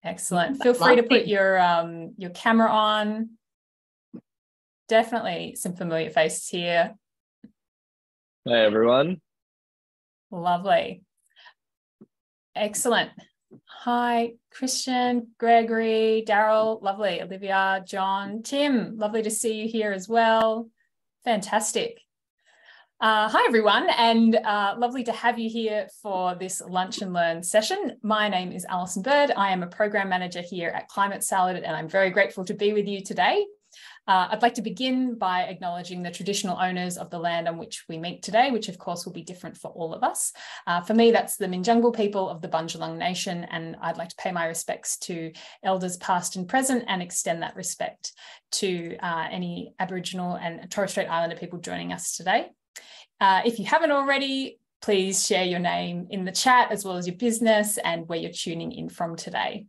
Excellent. Feel free to put your camera on. Definitely some familiar faces here. Hey, everyone. Lovely. Excellent. Hi, Christian, Gregory, Daryl, lovely. Olivia, John, Tim, lovely to see you here as well. Fantastic. Hi, everyone, and lovely to have you here for this Lunch and Learn session. My name is Alison Bird. I am a program manager here at Climate Salad, and I'm very grateful to be with you today. I'd like to begin by acknowledging the traditional owners of the land on which we meet today, which of course will be different for all of us. For me, that's the Minjungle people of the Bundjalung Nation, and I'd like to pay my respects to elders past and present and extend that respect to any Aboriginal and Torres Strait Islander people joining us today. If you haven't already, please share your name in the chat as well as your business and where you're tuning in from today.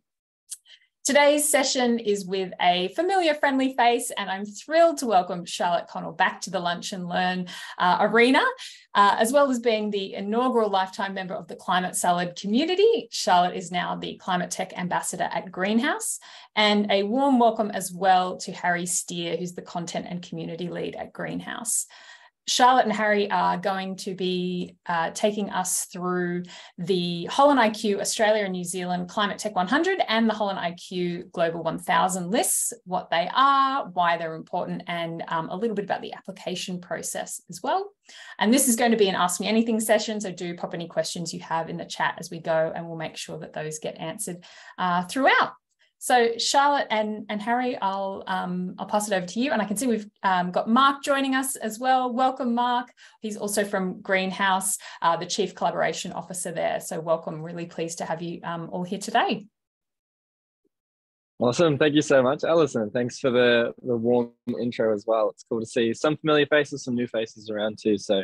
Today's session is with a familiar friendly face, and I'm thrilled to welcome Charlotte Connell back to the Lunch and Learn arena, as well as being the inaugural lifetime member of the Climate Salad community. Charlotte is now the Climate Tech Ambassador at Greenhouse, and a warm welcome as well to Harry Steer, who's the Content and Community Lead at Greenhouse. Charlotte and Harry are going to be taking us through the HolonIQ Australia and New Zealand Climate Tech 100 and the HolonIQ Global 1000 lists, what they are, why they're important, and a little bit about the application process as well. And this is going to be an Ask Me Anything session, so do pop any questions you have in the chat as we go, and we'll make sure that those get answered throughout. So Charlotte and Harry, I'll pass it over to you. And I can see we've got Mark joining us as well. Welcome, Mark. He's also from Greenhouse, the Chief Collaboration Officer there. So welcome, really pleased to have you all here today. Awesome. Thank you so much, Alison. Thanks for the warm intro as well. It's cool to see some familiar faces, some new faces around too. So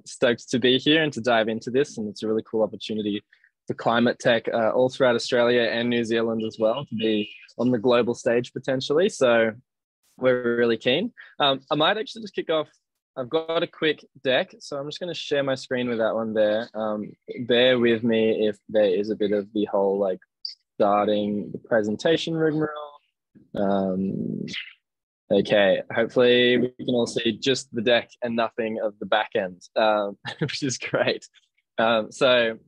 stoked to be here and to dive into this. And it's a really cool opportunity for climate tech all throughout Australia and New Zealand as well, to be on the global stage potentially. So we're really keen. I might actually just kick off. I've got a quick deck, so I'm just going to share my screen with that one there. Bear with me if there is a bit of the whole like starting the presentation rigmarole. Okay, hopefully we can all see just the deck and nothing of the back end, which is great. So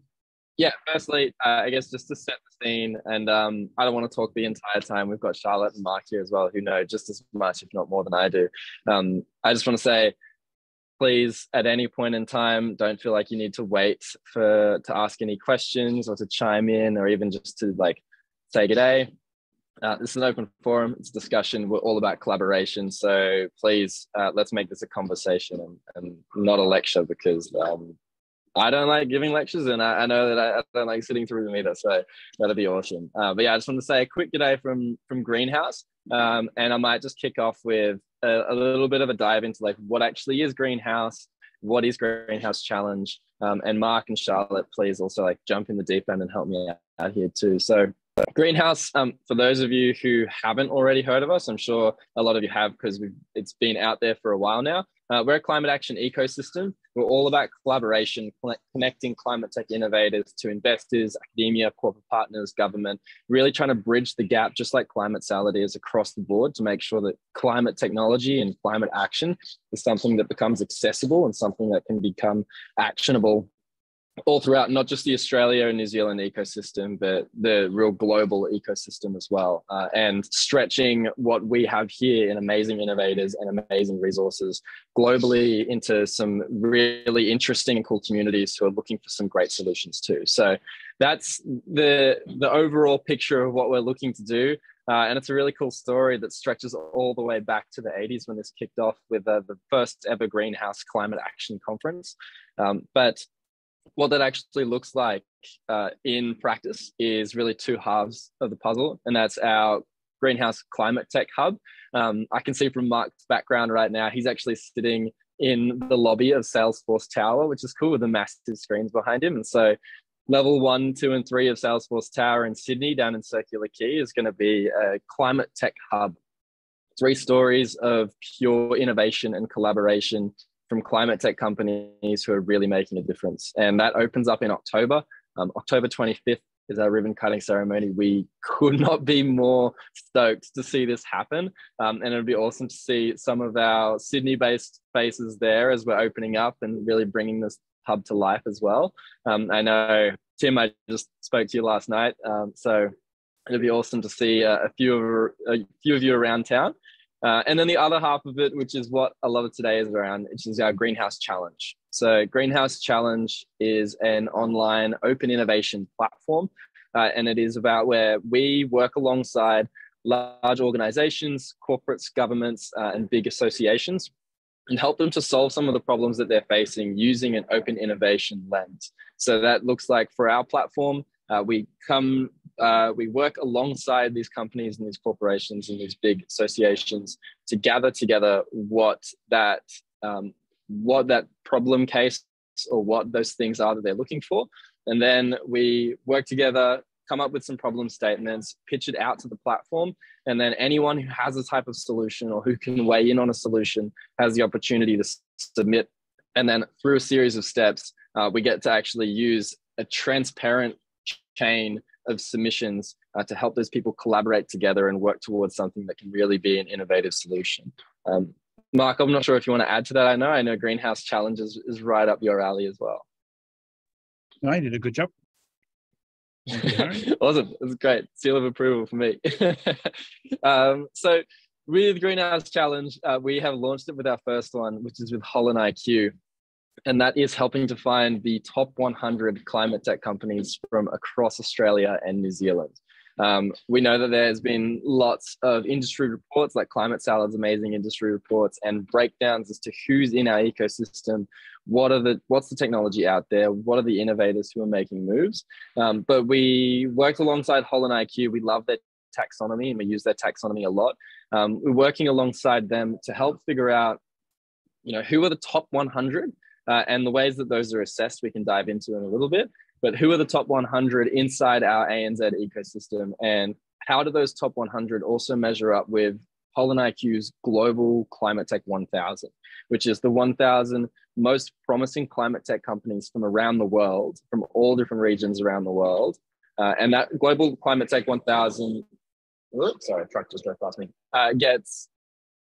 yeah, firstly, I guess just to set the scene, and I don't want to talk the entire time. We've got Charlotte and Mark here as well, who know just as much, if not more than I do. I just want to say, please, at any point in time, don't feel like you need to wait to ask any questions or to chime in or even just to like say good day. This is an open forum. It's a discussion. We're all about collaboration. So please, let's make this a conversation and not a lecture, because I don't like giving lectures, and I know that I don't like sitting through them either, so that'd be awesome. But yeah, I just want to say a quick good day from Greenhouse, and I might just kick off with a little bit of a dive into like what actually is Greenhouse, what is Greenhouse Challenge, and Mark and Charlotte, please also like jump in the deep end and help me out here too. So Greenhouse, for those of you who haven't already heard of us, I'm sure a lot of you have because it's been out there for a while now. We're a climate action ecosystem. We're all about collaboration, connecting climate tech innovators to investors, academia, corporate partners, government, really trying to bridge the gap, just like Climate Salad is, across the board, to make sure that climate technology and climate action is something that becomes accessible and something that can become actionable all throughout, not just the Australia and New Zealand ecosystem, but the real global ecosystem as well, and stretching what we have here in amazing innovators and amazing resources globally into some really interesting and cool communities who are looking for some great solutions too. So that's the overall picture of what we're looking to do. And it's a really cool story that stretches all the way back to the 80s when this kicked off with the first ever Greenhouse Climate Action Conference. But what that actually looks like in practice is really two halves of the puzzle, and that's our Greenhouse Climate Tech Hub. I can see from Mark's background right now, he's actually sitting in the lobby of Salesforce Tower, which is cool, with the massive screens behind him. And so level 1, 2, and 3 of Salesforce Tower in Sydney down in Circular Quay is going to be a climate tech hub. 3 stories of pure innovation and collaboration from climate tech companies who are really making a difference. And that opens up in October, October 25th is our ribbon cutting ceremony. We could not be more stoked to see this happen. And it'd be awesome to see some of our Sydney-based faces there as we're opening up and really bringing this hub to life as well. I know, Tim, I just spoke to you last night. So it'd be awesome to see a few of you around town. And then the other half of it, which is what a lot of today is around, which is our Greenhouse Challenge. So Greenhouse Challenge is an online open innovation platform. And it is about where we work alongside large organizations, corporates, governments, and big associations, and help them to solve some of the problems that they're facing using an open innovation lens. So that looks like, for our platform, we work alongside these companies and these corporations and these big associations to gather together what that problem case or what those things are that they're looking for. And then we work together, come up with some problem statements, pitch it out to the platform. And then anyone who has a type of solution or who can weigh in on a solution has the opportunity to submit. And then through a series of steps, we get to actually use a transparent chain of submissions to help those people collaborate together and work towards something that can really be an innovative solution. Mark, I'm not sure if you want to add to that. I know Greenhouse Challenge is right up your alley as well. No, you did a good job. Awesome. That's great. Seal of approval for me. So with Greenhouse Challenge, we have launched it with our first one, which is with HolonIQ. And that is helping to find the top 100 climate tech companies from across Australia and New Zealand. We know that there's been lots of industry reports, like Climate Salad's amazing industry reports, and breakdowns as to who's in our ecosystem, what's the technology out there, what are the innovators who are making moves. But we worked alongside HolonIQ. We love their taxonomy, and we use their taxonomy a lot. We're working alongside them to help figure out, who are the top 100. And the ways that those are assessed, we can dive into in a little bit. But who are the top 100 inside our ANZ ecosystem? And how do those top 100 also measure up with HolonIQ's Global Climate Tech 1000, which is the 1,000 most promising climate tech companies from around the world, from all different regions around the world. And that Global Climate Tech 1000, sorry, a truck just drove past me, gets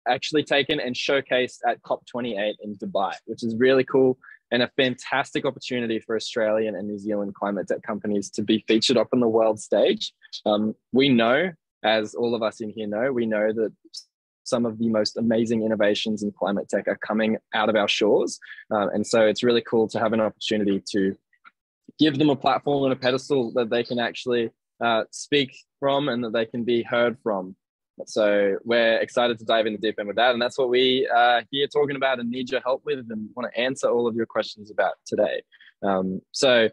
actually taken and showcased at COP28 in Dubai, which is really cool and a fantastic opportunity for Australian and New Zealand climate tech companies to be featured up on the world stage. We know, as all of us in here know, we know that some of the most amazing innovations in climate tech are coming out of our shores. And so it's really cool to have an opportunity to give them a platform and a pedestal that they can actually speak from and that they can be heard from. So we're excited to dive in the deep end with that. And that's what we are here talking about and need your help with and want to answer all of your questions about today. So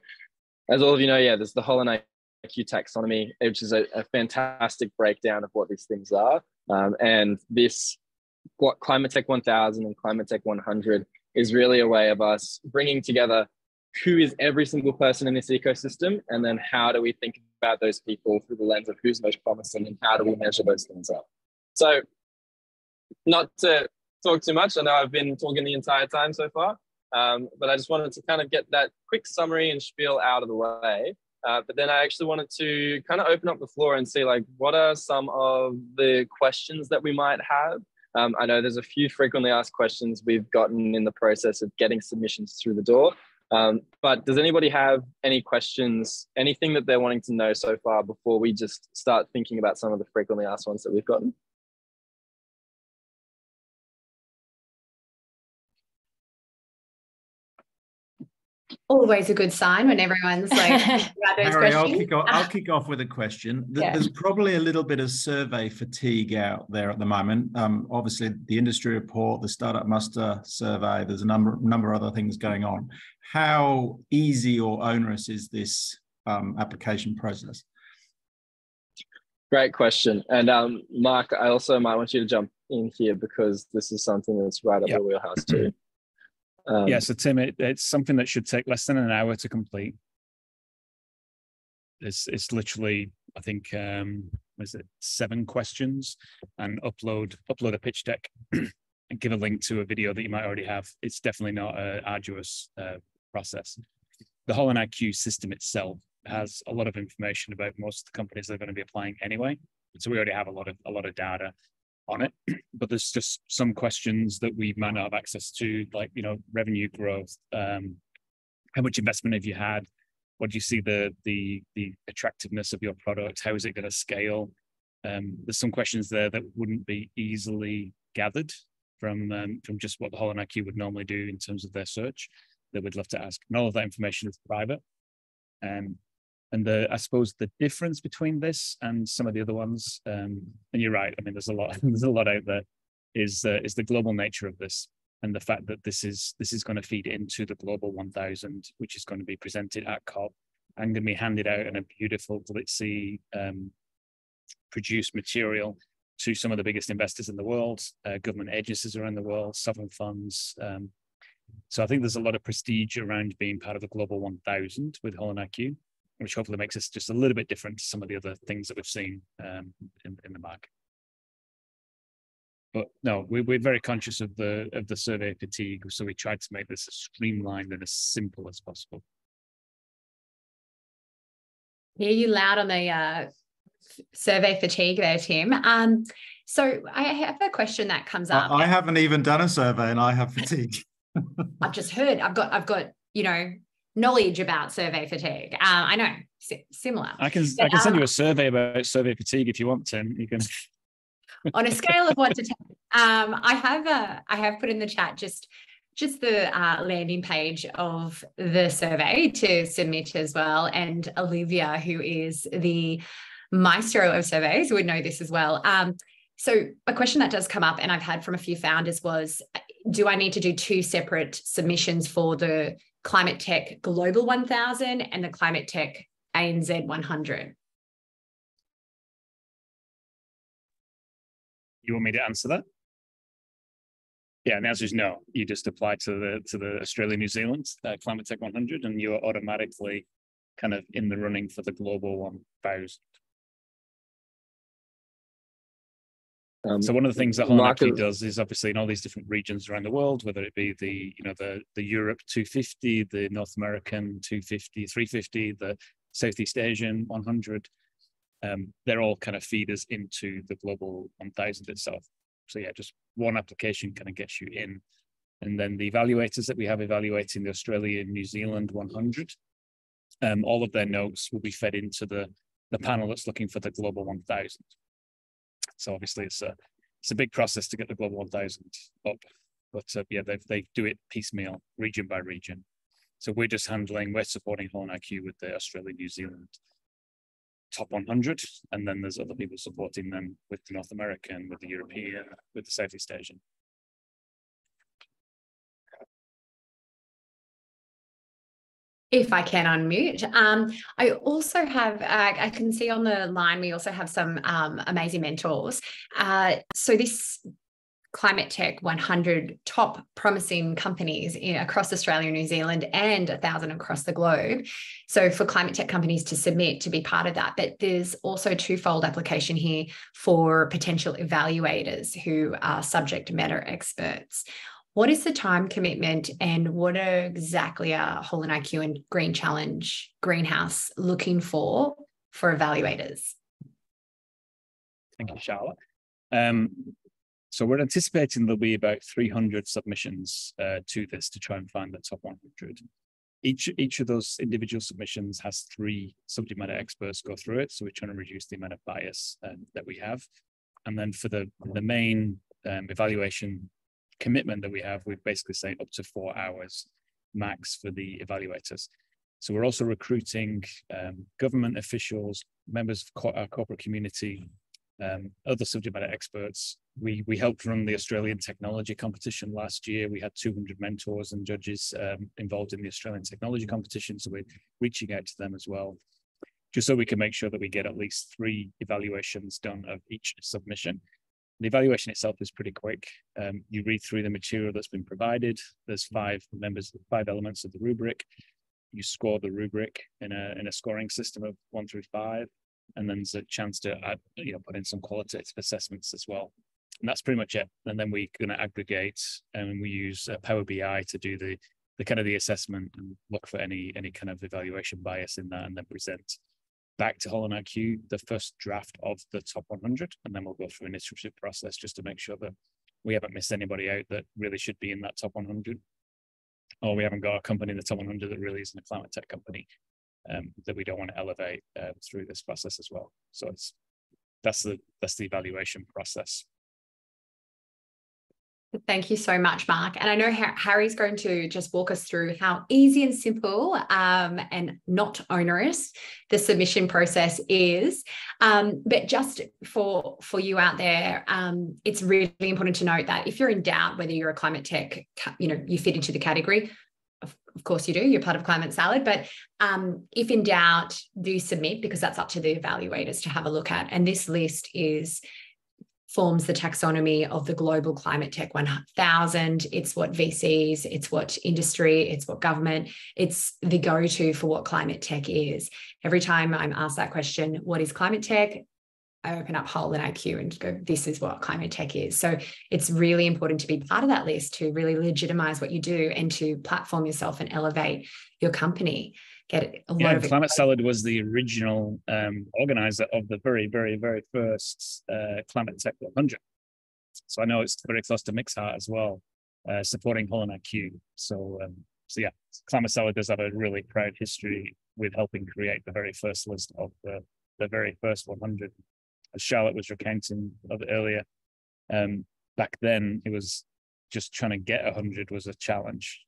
as all of you know, there's the HolonIQ taxonomy, which is a fantastic breakdown of what these things are. And this Climate Tech 1000 and Climate Tech 100 is really a way of us bringing together who is every single person in this ecosystem, and then how do we think about those people through the lens of who's most promising and how do we measure those things up. So not to talk too much, I know I've been talking the entire time so far, but I just wanted to kind of get that quick summary and spiel out of the way. But then I actually wanted to kind of open up the floor and see, like, what are some of the questions that we might have? I know there's a few frequently asked questions we've gotten in the process of getting submissions through the door. But does anybody have any questions, anything that they're wanting to know so far before we just start thinking about some of the frequently asked ones that we've gotten? Always a good sign when everyone's like about those Harry, questions. I'll kick off with a question. There's probably a little bit of survey fatigue out there at the moment. Obviously, the industry report, the startup muster survey, there's a number of other things going on. How easy or onerous is this application process? Great question. And Mark, I also might want you to jump in here because this is something that's right up your wheelhouse too. So Tim, it's something that should take less than an hour to complete. It's literally, I think, was it 7 questions, and upload a pitch deck and give a link to a video that you might already have. It's definitely not an arduous process. The HolonIQ system itself has a lot of information about most of the companies that are going to be applying anyway. So we already have a lot of data on it, but there's just some questions that we might not have access to, like, you know, revenue growth, how much investment have you had, what do you see the attractiveness of your product, how is it going to scale? There's some questions there that wouldn't be easily gathered from just what the HolonIQ would normally do in terms of their search that we'd love to ask. And all of that information is private. And I suppose the difference between this and some of the other ones, and you're right, I mean, there's a lot out there, is the global nature of this, and the fact that this is going to feed into the Global 1000, which is going to be presented at COP and going to be handed out in a beautiful, glitzy, produced material to some of the biggest investors in the world, government agencies around the world, sovereign funds. So I think there's a lot of prestige around being part of the Global 1000 with HolonIQ, which hopefully makes us just a little bit different to some of the other things that we've seen in the market. But no, we're very conscious of the survey fatigue, so we tried to make this as streamlined and as simple as possible. Hear you loud on the survey fatigue there, Tim. So I have a question that comes up. I haven't even done a survey and I have fatigue. I've just heard. I've got you know, knowledge about survey fatigue. I know, similar. I can send you a survey about survey fatigue if you want, Tim. You can. On a scale of 1 to 10, I have put in the chat just the landing page of the survey to submit as well. And Olivia, who is the maestro of surveys, would know this as well. So a question that does come up, and I've had from a few founders, was, do I need to do 2 separate submissions for the Climate Tech Global 1000 and the Climate Tech ANZ 100? You want me to answer that? Yeah, and the answer is no. You just apply to the Australia New Zealand Climate Tech 100, and you're automatically kind of in the running for the Global 1000. So one of the things that HolonIQ does is, obviously, in all these different regions around the world, whether it be the Europe 250, the North American 250, 350, the Southeast Asian 100, they're all kind of feeders into the Global 1000 itself. So yeah, just one application kind of gets you in. And then the evaluators that we have evaluating the Australia and New Zealand 100, all of their notes will be fed into the panel that's looking for the Global 1000. So obviously it's a big process to get the Global 1000 up, but yeah, they do it piecemeal, region by region. So we're supporting HolonIQ with the Australia, New Zealand top 100, and then there's other people supporting them with the North American, with the European, with the Southeast Asian. If I can unmute. I also have, I can see on the line, we also have some amazing mentors. So this Climate Tech 100 top promising companies across Australia, New Zealand, and 1,000 across the globe. So for climate tech companies to submit to be part of that, but there's also twofold application here for potential evaluators who are subject matter experts. What is the time commitment, and what are exactly are HolonIQ and Green Challenge Greenhouse looking for evaluators? Thank you, Charlotte. So we're anticipating there'll be about 300 submissions to this to try and find the top 100. Each of those individual submissions has 3 subject matter experts go through it. So we're trying to reduce the amount of bias that we have. And then for the main evaluation commitment that we have, we basically say up to 4 hours max for the evaluators. So we're also recruiting government officials, members of our corporate community, other subject matter experts. We helped run the Australian technology competition last year. We had 200 mentors and judges involved in the Australian technology competition, so we're reaching out to them as well, just so we can make sure that we get at least 3 evaluations done of each submission. The evaluation itself is pretty quick. You read through the material that's been provided. There's 5 elements of the rubric. You score the rubric in a scoring system of 1 through 5, and then there's a chance to add, put in some qualitative assessments as well. And that's pretty much it. And then we're going to aggregate, and we use Power BI to do the the assessment and look for any kind of evaluation bias in that, and then present back to HolonIQ the first draft of the top 100, and then we'll go through an iterative process just to make sure that we haven't missed anybody out that really should be in that top 100, or we haven't got a company in the top 100 that really isn't a climate tech company that we don't want to elevate through this process as well. So that's the evaluation process. Thank you so much, Mark. And I know Harry's going to just walk us through how easy and simple and not onerous the submission process is. But just for you out there, it's really important to note that if you're in doubt whether you're a climate tech, you fit into the category, of course you do, you're part of Climate Salad, but if in doubt, do submit, because that's up to the evaluators to have a look at. And this list forms the taxonomy of the global climate tech 1000. It's what VCs, it's what industry, it's what government, it's the go-to for what climate tech is. Every time I'm asked that question, what is climate tech? I open up HolonIQ and go, this is what climate tech is. So it's really important to be part of that list to really legitimize what you do and to platform yourself and elevate your company. Climate Salad was the original organizer of the very, very, very first Climate Tech 100. So I know it's very close to Mixheart as well, supporting HolonIQ. So yeah, Climate Salad does have a really proud history with helping create the very first list of the very first 100. As Charlotte was recounting of it earlier, back then it was just trying to get 100 was a challenge.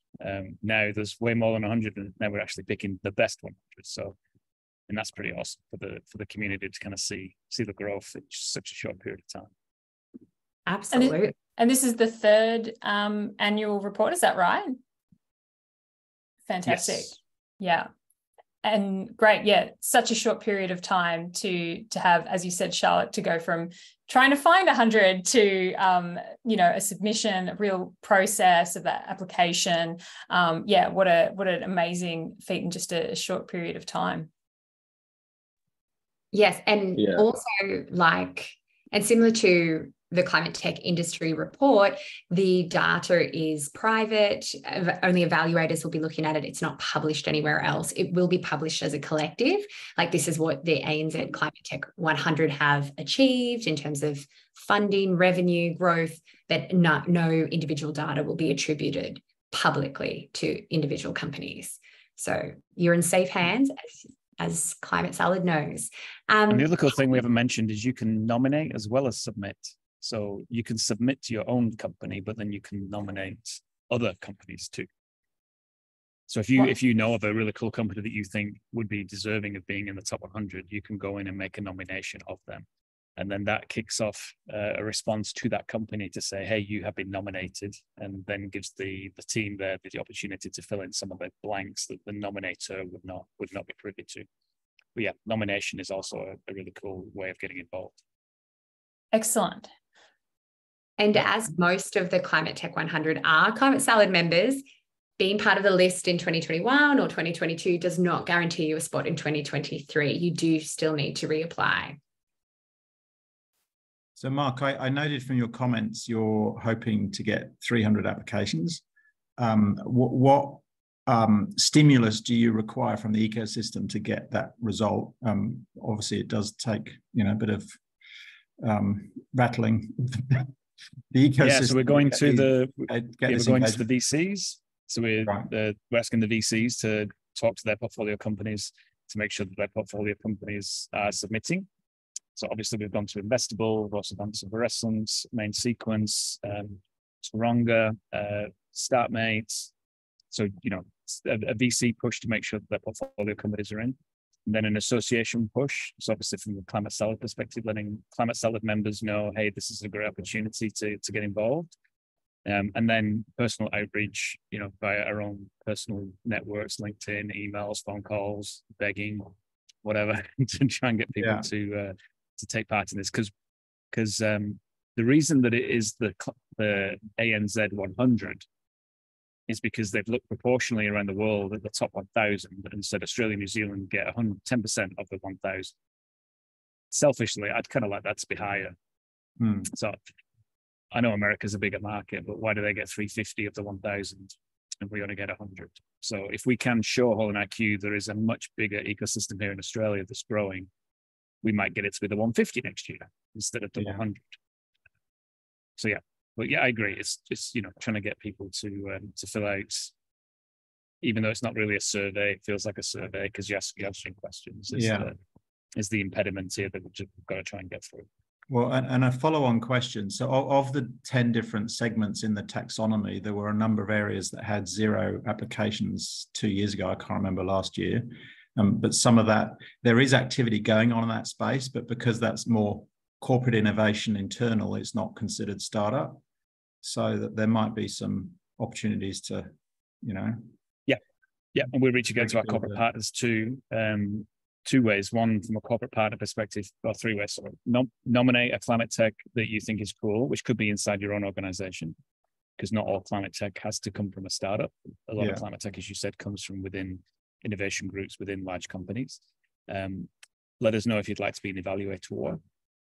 Now there's way more than 100, and now we're actually picking the best 100. So, and that's pretty awesome for the community to kind of see the growth in such a short period of time. Absolutely. And this is the third annual report, is that right? Fantastic. Yes. Yeah. And great, yeah, such a short period of time to have, as you said, Charlotte, to go from trying to find 100 to, a submission, a real process of that application. Yeah, what an amazing feat in just a short period of time. Yes, and also and similar to the climate tech industry report, the data is private. Only evaluators will be looking at it. It's not published anywhere else. It will be published as a collective. Like, this is what the ANZ Climate Tech 100 have achieved in terms of funding, revenue, growth, but no individual data will be attributed publicly to individual companies. So you're in safe hands, as Climate Salad knows. And the other cool thing we haven't mentioned is you can nominate as well as submit. So you can submit to your own company, but then you can nominate other companies too. So if you know of a really cool company that you think would be deserving of being in the top 100, you can go in and make a nomination of them. And then that kicks off a response to that company to say, hey, you have been nominated, and then gives the team there the opportunity to fill in some of the blanks that the nominator would not be privy to. But yeah, nomination is also a really cool way of getting involved. Excellent. And as most of the Climate Tech 100 are Climate Salad members, being part of the list in 2021 or 2022 does not guarantee you a spot in 2023. You do still need to reapply. So Mark, I noted from your comments, you're hoping to get 300 applications. What stimulus do you require from the ecosystem to get that result? Obviously it does take, a bit of rattling the ecosystem. Yeah, so we're going to the VCs. So we're asking the VCs to talk to their portfolio companies to make sure that their portfolio companies are submitting. So obviously we've gone to Investable, we've also gone to Verescent, Main Sequence, Taronga, StartMate. So, a VC push to make sure that their portfolio companies are in. And then an association push. So obviously from the Climate Salad perspective, letting Climate Salad members know, hey, this is a great opportunity to get involved. And then personal outreach, via our own personal networks, LinkedIn, emails, phone calls, begging, whatever, to try and get people to take part in this. Because the reason that it is the ANZ 100 is because they've looked proportionally around the world at the top 1,000 and said Australia and New Zealand get 10% of the 1,000. Selfishly, I'd kind of like that to be higher. So I know America's a bigger market, but why do they get 350 of the 1,000? and we only get 100. So if we can show HolonIQ there is a much bigger ecosystem here in Australia that's growing, we might get it to be the 150 next year instead of the 100. So yeah, but yeah, I agree. It's trying to get people to fill out, even though it's not really a survey, it feels like a survey because you're answering questions. Is the impediment here that we've got to try and get through. Well, and a follow-on question. So of the 10 different segments in the taxonomy, there were a number of areas that had 0 applications 2 years ago. I can't remember last year. But some of that, there is activity going on in that space, but because that's more corporate innovation internal, it's not considered startup. So that there might be some opportunities to, Yeah, and we're reaching out to our corporate partners too. 2 ways. One, from a corporate partner perspective, or 3 ways. So nominate a climate tech that you think is cool, which could be inside your own organization, because not all climate tech has to come from a startup. A lot of climate tech, as you said, comes from within innovation groups within large companies. Let us know if you'd like to be an evaluator,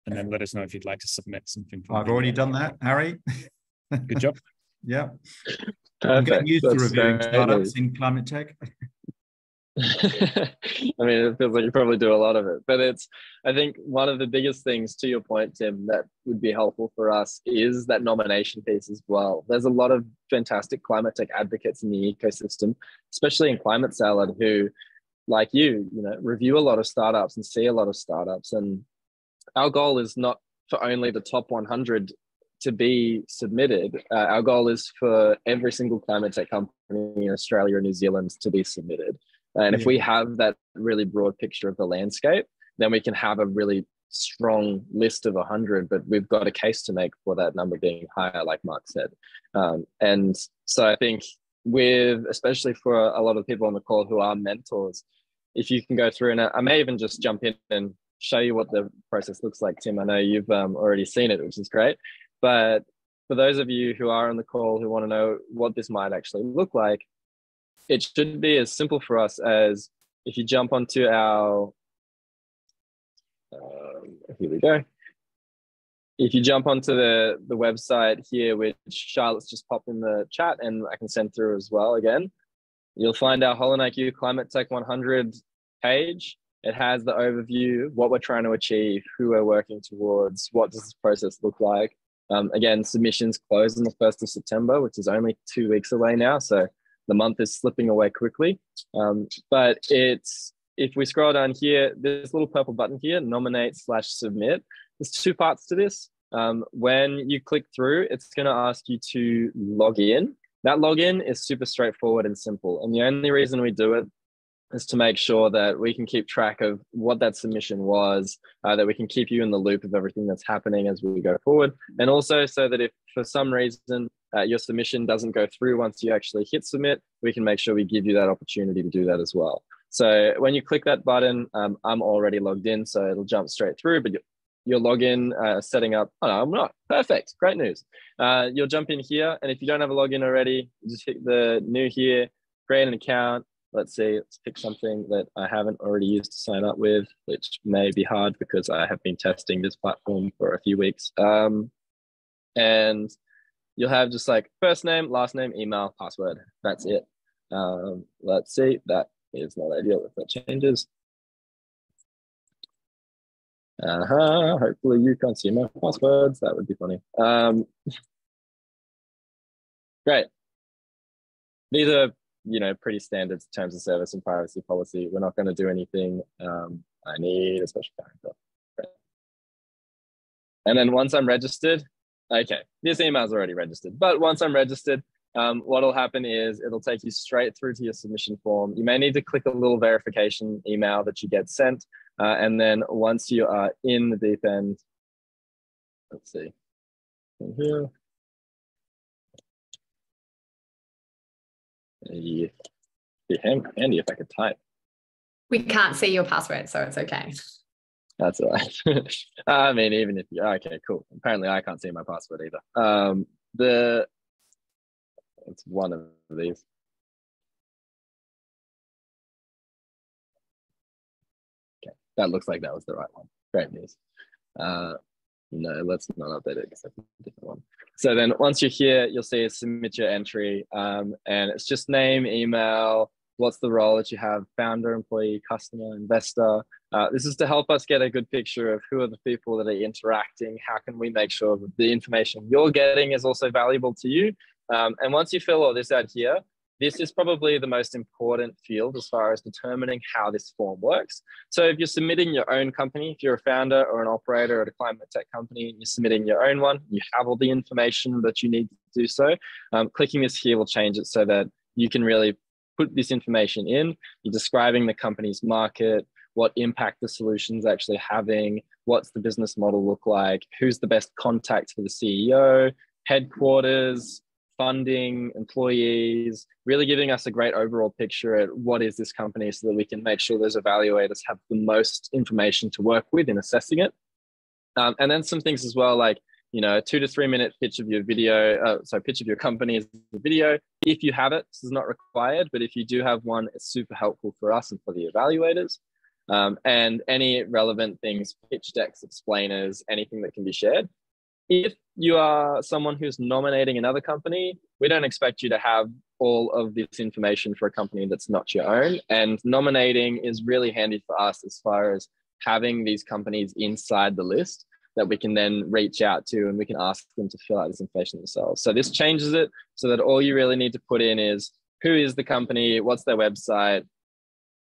and then let us know if you'd like to submit something. I've already done that, Harry. Good job. Yeah. Perfect. I'm getting used to reviewing startups in climate tech. I mean, it feels like you probably do a lot of it, but I think one of the biggest things, to your point, Tim, that would be helpful for us is that nomination piece as well. There's a lot of fantastic climate tech advocates in the ecosystem, especially in Climate Salad, who, like you review a lot of startups and see a lot of startups. And our goal is not for only the top 100 to be submitted. Our goal is for every single climate tech company in Australia and New Zealand to be submitted. And if we have that really broad picture of the landscape, then we can have a really strong list of 100, but we've got a case to make for that number being higher, like Mark said. And so I think especially for a lot of people on the call who are mentors, if you can go through, and I may even just jump in and show you what the process looks like, Tim. I know you've already seen it, which is great. But for those of you who are on the call who want to know what this might actually look like, it should be as simple for us as if you jump onto our, here we go. If you jump onto the website here, which Charlotte's just popped in the chat and I can send through as well again, you'll find our HolonIQ Climate Tech 100 page. It has the overview, what we're trying to achieve, who we're working towards, what does this process look like. Again, submissions close on the 1st of September, which is only 2 weeks away now. So the month is slipping away quickly. But if we scroll down here, this little purple button here, nominate/submit. There's 2 parts to this. When you click through, it's going to ask you to log in. That login is super straightforward and simple. And the only reason we do it is to make sure that we can keep track of what that submission was, that we can keep you in the loop of everything that's happening as we go forward. And also so that if for some reason your submission doesn't go through once you actually hit submit, we can make sure we give you that opportunity to do that as well. So when you click that button, I'm already logged in, so it'll jump straight through, but your login setting up, oh no, I'm not, perfect, great news. You'll jump in here, and if you don't have a login already, just hit the new here, create an account. Let's pick something that I haven't already used to sign up with, which may be hard because I have been testing this platform for a few weeks. And you'll have just like first name, last name, email, password. That's it. Let's see, that is not ideal if that changes. Hopefully you can't see my passwords. That would be funny. Great. These are pretty standard terms of service and privacy policy. We're not going to do anything. I need a special character. Great. And then once I'm registered, okay, this email is already registered, but once I'm registered, what will happen is it'll take you straight through to your submission form. You may need to click a little verification email that you get sent. And then once you are in the deep end, let's see, in here. Yeah, be handy if I could type. We can't see your password, so it's okay. That's all right. I mean, even if you, okay, cool. Apparently I can't see my password either. It's one of these. Okay, that looks like that was the right one. Great news. No, let's not update it because that's a different one. So then once you're here, you'll see submit your entry, and it's just name, email, what's the role that you have, founder, employee, customer, investor. This is to help us get a good picture of who are the people that are interacting. How can we make sure that the information you're getting is also valuable to you? And once you fill all this out here, this is probably the most important field as far as determining how this form works. So if you're submitting your own company, if you're a founder or an operator at a climate tech company, and you're submitting your own one, you have all the information that you need to do so. Clicking this here will change it so that you can really put this information in. You're describing the company's market, what impact the solution's actually having, what's the business model look like, who's the best contact for the CEO, headquarters, funding, employees, really giving us a great overall picture at what is this company so that we can make sure those evaluators have the most information to work with in assessing it. And then some things as well, like, you know, a 2 to 3 minute pitch of your pitch of your company as a video. If you have it, this is not required, but if you do have one, it's super helpful for us and for the evaluators. And any relevant things, pitch decks, explainers, anything that can be shared. If you are someone who's nominating another company, we don't expect you to have all of this information for a company that's not your own. And nominating is really handy for us as far as having these companies inside the list that we can then reach out to, and we can ask them to fill out this information themselves. So this changes it so that all you really need to put in is who is the company, what's their website,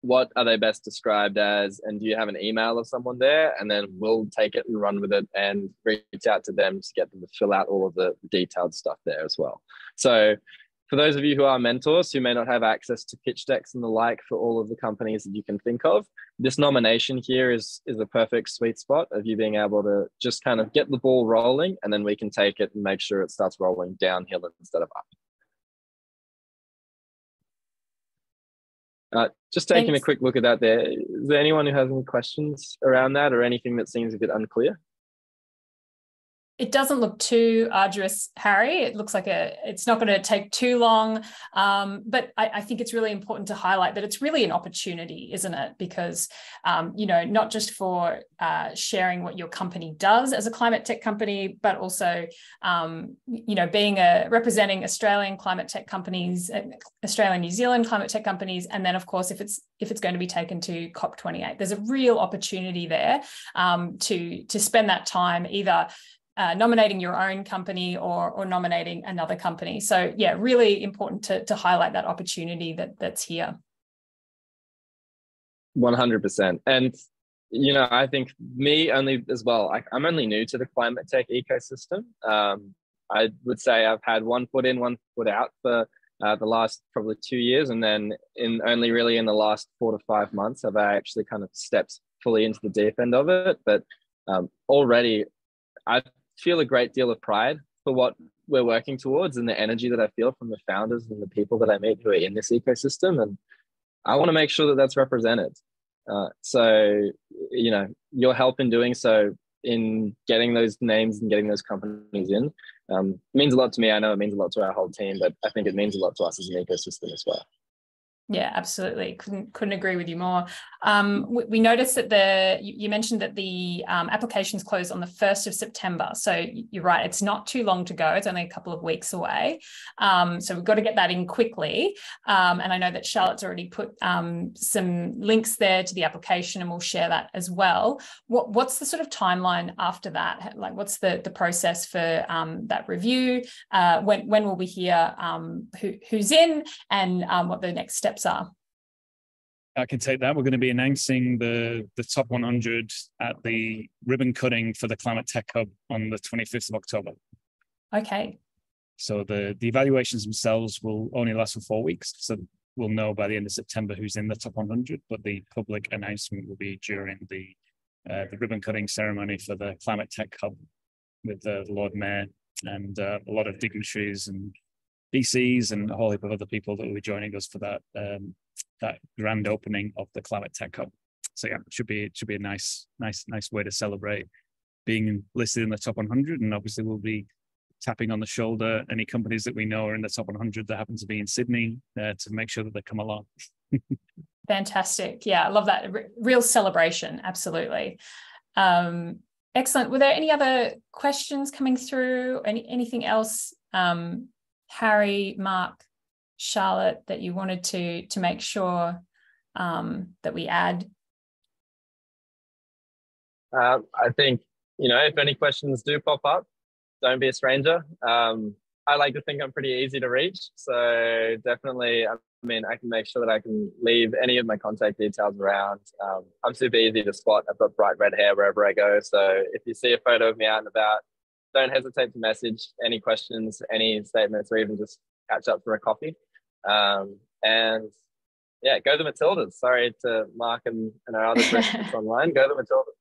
what are they best described as, and do you have an email of someone there? And then we'll take it and run with it and reach out to them to get them to fill out all of the detailed stuff there as well. So for those of you who are mentors who may not have access to pitch decks and the like for all of the companies that you can think of, this nomination here is a perfect sweet spot of you being able to just kind of get the ball rolling, and then we can take it and make sure it starts rolling downhill instead of up. Just taking a quick look at that there. Is there anyone who has any questions around that or anything that seems a bit unclear? It doesn't look too arduous, Harry. It looks like it's not going to take too long. But I think it's really important to highlight that it's really an opportunity, isn't it? Because, you know, not just for sharing what your company does as a climate tech company, but also, you know, representing Australian climate tech companies, Australian, New Zealand climate tech companies. And then, of course, if it's going to be taken to COP28, there's a real opportunity there to spend that time either nominating your own company or nominating another company. So yeah, really important to highlight that opportunity that's here. 100%. And, you know, I think me only as well, I'm only new to the climate tech ecosystem. I would say I've had one foot in, one foot out for the last probably 2 years. And then only really in the last 4 to 5 months have I actually kind of stepped fully into the deep end of it. But already I feel a great deal of pride for what we're working towards and the energy that I feel from the founders and the people that I meet who are in this ecosystem. And I want to make sure that that's represented. So, you know, your help in doing so, in getting those names and getting those companies in, means a lot to me. I know it means a lot to our whole team, but I think it means a lot to us as an ecosystem as well. Yeah, absolutely. Couldn't agree with you more. We noticed that you mentioned that the applications close on the 1st of September. So you're right, it's not too long to go. It's only a couple of weeks away. So we've got to get that in quickly. And I know that Charlotte's already put some links there to the application, and we'll share that as well. What's the sort of timeline after that? Like, what's the process for that review? When will we hear who's in and what the next steps are? I can take that. We're going to be announcing the top 100 at the ribbon cutting for the Climate Tech Hub on the 25th of October. Okay. So the evaluations themselves will only last for 4 weeks. So we'll know by the end of September who's in the top 100, but the public announcement will be during the ribbon cutting ceremony for the Climate Tech Hub with the Lord Mayor and a lot of dignitaries and VCs and a whole heap of other people that will be joining us for that grand opening of the Climate Tech Hub. So yeah, it should be a nice way to celebrate being listed in the top 100. And obviously we'll be tapping on the shoulder any companies that we know are in the top 100 that happen to be in Sydney to make sure that they come along. Fantastic. Yeah, I love that. Real celebration. Absolutely. Excellent. Were there any other questions coming through? Anything else, Harry, Mark, Charlotte, that you wanted to make sure that we add? I think, if any questions do pop up, don't be a stranger. I like to think I'm pretty easy to reach. So definitely, I can make sure that I can leave any of my contact details around. I'm super easy to spot. I've got bright red hair wherever I go. So if you see a photo of me out and about, don't hesitate to message any questions, any statements, or even just catch up for a coffee. And yeah, go the Matildas. Sorry to Mark and our other questions online. Go the Matildas.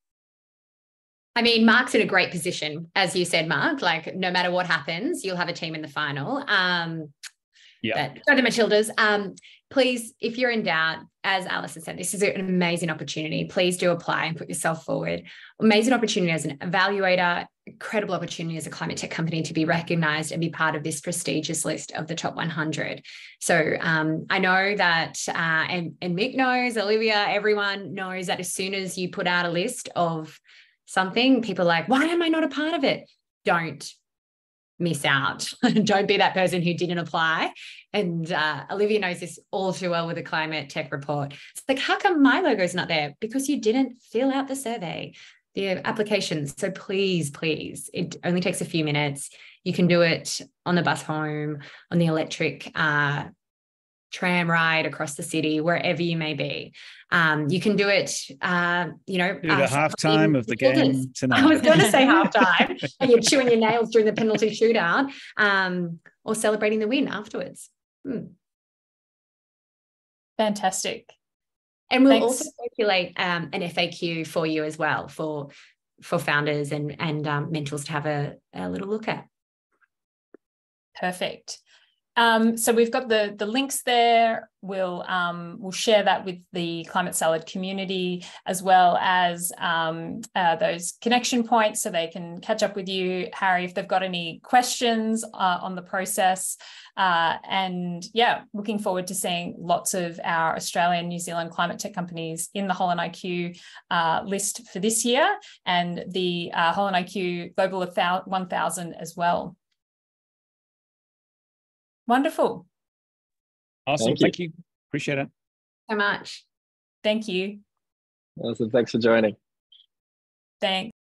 I mean, Mark's in a great position, as you said, Mark. Like, no matter what happens, you'll have a team in the final. Yeah. But go to Matildas. Please, if you're in doubt, as Alison said, this is an amazing opportunity. Please do apply and put yourself forward. Amazing opportunity as an evaluator, incredible opportunity as a climate tech company to be recognised and be part of this prestigious list of the top 100. So I know that, and Mick knows, Olivia, everyone knows that as soon as you put out a list of something, people are like, why am I not a part of it? Don't miss out. Don't be that person who didn't apply. And Olivia knows this all too well with the climate tech report. It's like, how come my logo's not there? Because you didn't fill out the survey, the applications. So please, it only takes a few minutes. You can do it on the bus home, on the electric tram ride across the city, wherever you may be. You can do it, do the halftime of the game tonight. I was going to say halftime, and you're chewing your nails during the penalty shootout, or celebrating the win afterwards. Fantastic. And we'll also circulate an FAQ for you as well, for founders and mentors to have a little look at. Perfect. So we've got the links there. We'll share that with the Climate Salad community, as well as those connection points, so they can catch up with you, Harry, if they've got any questions on the process. And yeah, looking forward to seeing lots of our Australian, New Zealand climate tech companies in the HolonIQ list for this year, and the HolonIQ Global 1000 as well. Wonderful. Awesome. Thank you. Appreciate it. So much. Thank you. Awesome. Thanks for joining. Thanks.